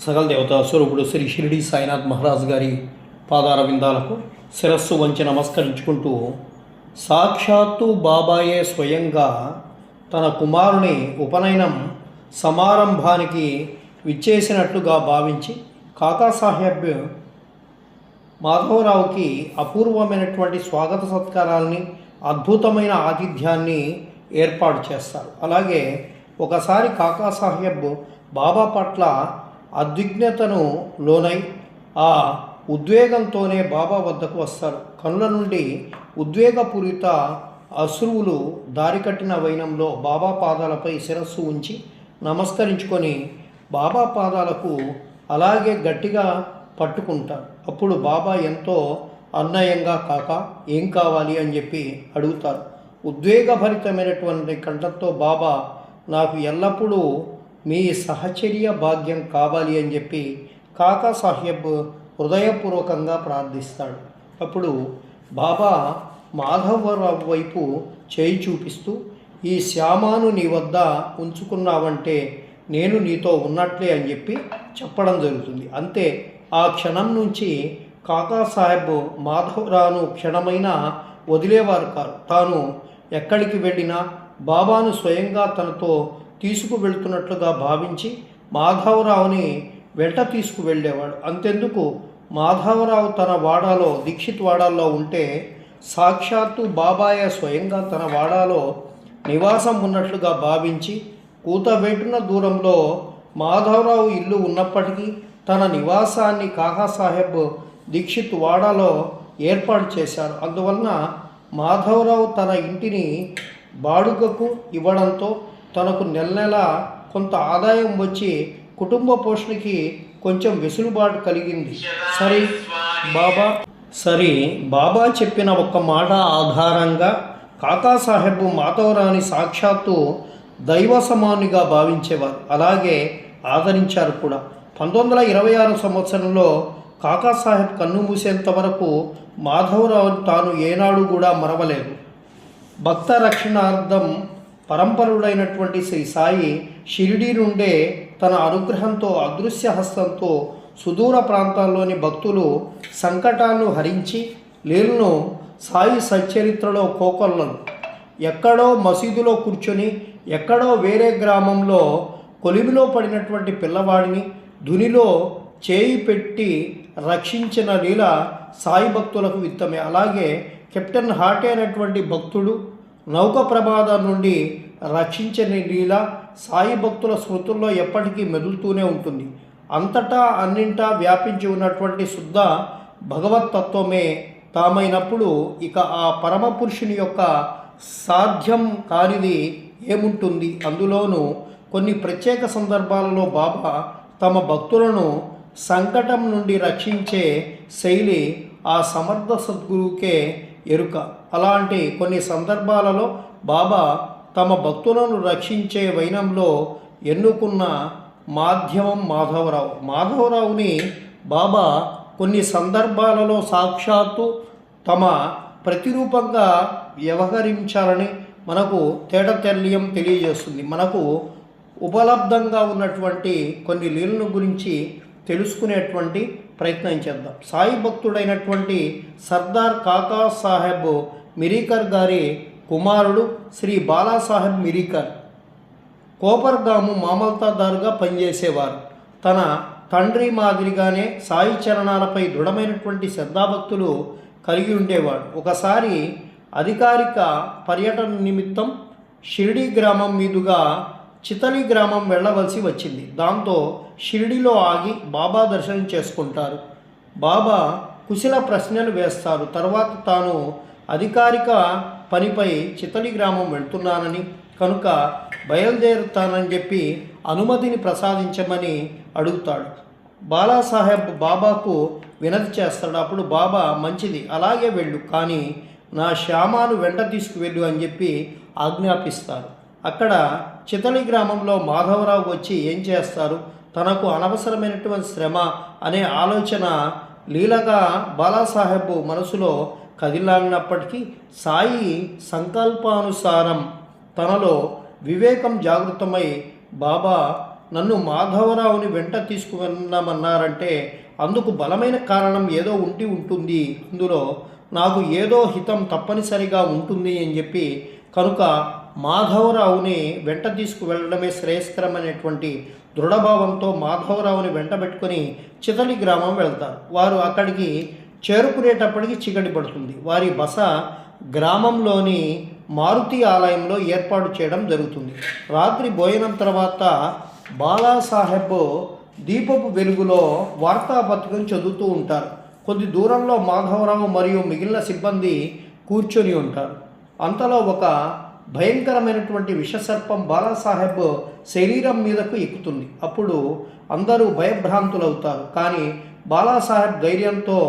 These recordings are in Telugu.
సకల దేవతా స్వరూపుడు శ్రీ షిరిడి సాయినాథ్ మహారాజ్ గారి పాదార విందాలకు శిరస్సు వంచి నమస్కరించుకుంటూ, సాక్షాత్తు బాబాయే స్వయంగా తన కుమారుని ఉపనయనం సమారంభానికి విచ్చేసినట్లుగా భావించి కాకాసాహెబ్ మాధవరావుకి అపూర్వమైనటువంటి స్వాగత సత్కారాలని, అద్భుతమైన ఆతిథ్యాన్ని ఏర్పాటు చేస్తారు. అలాగే ఒకసారి కాకాసాహెబ్ బాబా పట్ల అద్విగ్నతను లోనై ఆ ఉద్వేగంతోనే బాబా వద్దకు వస్తారు. కనుల నుండి ఉద్వేగపూరిత అశ్రువులు దారికట్టిన వైనంలో బాబా పాదాలపై శిరస్సు ఉంచి నమస్కరించుకొని బాబా పాదాలకు అలాగే గట్టిగా పట్టుకుంటారు. అప్పుడు బాబా ఎంతో అన్యాయంగా కాక ఏం కావాలి అని చెప్పి అడుగుతారు. ఉద్వేగభరితమైనటువంటి కంఠంతో బాబా, నాకు ఎల్లప్పుడూ మీ సహచర్య భాగ్యం కావాలి అని చెప్పి కాకాసాహెబ్ హృదయపూర్వకంగా ప్రార్థిస్తాడు. అప్పుడు బాబా మాధవరావు వైపు చేయి చూపిస్తూ, ఈ శ్యామాను నీ వద్ద ఉంచుకున్నావంటే నేను నీతో ఉన్నట్లే అని చెప్పి చెప్పడం జరుగుతుంది. అంతే, ఆ క్షణం నుంచి కాకాసాహెబ్ మాధవరావును క్షణమైనా వదిలేవారు కాదు. తాను ఎక్కడికి వెళ్ళినా బాబాను స్వయంగా తనతో తీసుకువెళ్తున్నట్లుగా భావించి మాధవరావుని వెంట తీసుకువెళ్ళేవాడు. అంతెందుకు, మాధవరావు తన వాడాలో, దీక్షిత్ వాడాల్లో ఉంటే సాక్షాత్తు బాబాయే స్వయంగా తన వాడాలో నివాసం ఉన్నట్లుగా భావించి కూతబెట్టిన దూరంలో మాధవరావు ఇల్లు ఉన్నప్పటికీ తన నివాసాన్ని కాకాసాహెబ్ దీక్షిత్ వాడాలో ఏర్పాటు చేశారు. అందువలన మాధవరావు తన ఇంటిని బాడుగకు ఇవ్వడంతో తనకు నెల నెల కొంత ఆదాయం వచ్చి కుటుంబ పోషణకి కొంచెం వెసులుబాటు కలిగింది. బాబా చెప్పిన ఒక్క మాట ఆధారంగా కాకాసాహెబ్ మాధవరావుని సాక్షాత్తు దైవ సమానుగా భావించేవారు, అలాగే ఆదరించారు కూడా. 1926 సంవత్సరంలో కాకాసాహెబ్ కన్ను మూసేంత వరకు మాధవరావు తాను ఏనాడు కూడా మరవలేదు. భక్త రక్షణార్థం పరంపరుడైనటువంటి శ్రీ సాయి షిరిడీ నుండే తన అనుగ్రహంతో, అదృశ్య హస్తంతో సుదూర ప్రాంతాల్లోని భక్తులు సంకటాలను హరించి లీలను సాయి సచ్చరిత్రలో కోకొల్లను ఎక్కడో మసీదులో కూర్చొని, ఎక్కడో వేరే గ్రామంలో కొలిమిలో పడినటువంటి పిల్లవాడిని ధునిలో చేయి పెట్టి రక్షించిన లీల సాయి భక్తులకు విత్తమే. అలాగే కెప్టెన్ హార్టే అయినటువంటి భక్తుడు నౌక ప్రమాదం నుండి రక్షించిన లీల సాయి భక్తుల స్మృతుల్లో ఎప్పటికీ మెదులుతూనే ఉంటుంది. అంతటా అన్నింటా వ్యాపించి ఉన్నటువంటి శుద్ధ భగవతత్వమే తామైనప్పుడు ఇక ఆ పరమపురుషుని యొక్క సాధ్యం కానిది ఏముంటుంది. అందులోనూ కొన్ని ప్రత్యేక సందర్భాలలో బాబా తమ భక్తులను సంకటం నుండి రక్షించే శైలి ఆ సమర్థ సద్గురువుకే ఎరుక. అలాంటి కొన్ని సందర్భాలలో బాబా తమ భక్తులను రక్షించే వైనంలో ఎన్నుకున్న మాధ్యమం మాధవరావుని బాబా కొన్ని సందర్భాలలో సాక్షాత్తు తమ ప్రతిరూపంగా వ్యవహరించాలని మనకు తేటతెల్యం తెలియజేస్తుంది. మనకు ఉపలబ్ధంగా ఉన్నటువంటి కొన్ని లీలను గురించి తెలుసుకునేటువంటి ప్రయత్నం చేద్దాం. సాయి భక్తుడైనటువంటి సర్దార్ కాకాసాహెబ్ మిరీకర్ గారి కుమారుడు శ్రీ బాలాసాహెబ్ మిరీకర్ కోపర్గాము మామల్తాదారుగా పనిచేసేవారు. తన తండ్రి మాదిరిగానే సాయి చరణాలపై దృఢమైనటువంటి శ్రద్ధాభక్తులు కలిగి ఉండేవాడు. ఒకసారి అధికారిక పర్యటన నిమిత్తం షిరిడి గ్రామం మీదుగా చితలి గ్రామం వెళ్ళవలసి వచ్చింది. దాంతో షిరిడిలో ఆగి బాబా దర్శనం చేసుకుంటారు. బాబా కుశల ప్రశ్నలు వేస్తారు. తర్వాత తాను అధికారిక పనిపై చితలి గ్రామం వెళ్తున్నానని, కనుక బయలుదేరుతానని చెప్పి అనుమతిని ప్రసాదించమని అడుగుతాడు. బాలాసాహెబ్ బాబాకు వినతి చేస్తాడు. అప్పుడు బాబా, మంచిది, అలాగే వెళ్ళు, కానీ నా శ్యామాను వెంట తీసుకువెళ్ళు అని చెప్పి ఆజ్ఞాపిస్తారు. అక్కడ చితలి గ్రామంలో మాధవరావు వచ్చి ఏం చేస్తారు, తనకు అనవసరమైనటువంటి శ్రమ అనే ఆలోచన లీలగా బాలాసాహెబ్ మనసులో కదిలాడినప్పటికీ సాయి సంకల్పానుసారం తనలో వివేకం జాగృతమై బాబా నన్ను మాధవరావుని వెంట తీసుకువెళ్ళమన్నారంటే అందుకు బలమైన కారణం ఏదో ఉంటుంది, అందులో నాకు ఏదో హితం తప్పనిసరిగా ఉంటుంది అని చెప్పి కనుక మాధవరావుని వెంట తీసుకువెళ్ళడమే శ్రేయస్కరమైనటువంటి దృఢభావంతో మాధవరావుని వెంట పెట్టుకొని చితలి గ్రామం వెళ్తారు. వారు అక్కడికి చేరుకునేటప్పటికి చీకటి పడుతుంది. వారి బస గ్రామంలోని మారుతి ఆలయంలో ఏర్పాటు చేయడం జరుగుతుంది. రాత్రి భోజనం తర్వాత బాలాసాహెబ్ దీపపు వెలుగులో వార్తాపత్రికను చదువుతూ ఉంటారు. కొద్ది దూరంలో మాధవరావు మరియు మిగిలిన సిబ్బంది కూర్చొని ఉంటారు. అంతలో ఒక భయంకరమైనటువంటి విషసర్పం బాలాసాహెబ్ శరీరం మీదకు ఎక్కుతుంది. అప్పుడు అందరూ భయభ్రాంతులవుతారు. కానీ బాలాసాహెబ్ ధైర్యంతో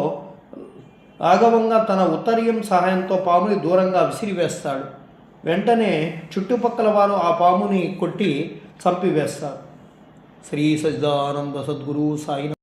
రాఘవంగా తన ఉత్తరీయం సహాయంతో పాముని దూరంగా విసిరివేస్తాడు. వెంటనే చుట్టుపక్కల వారు ఆ పాముని కొట్టి చంపివేస్తారు. శ్రీ సజ్జానంద సద్గురు సాయి.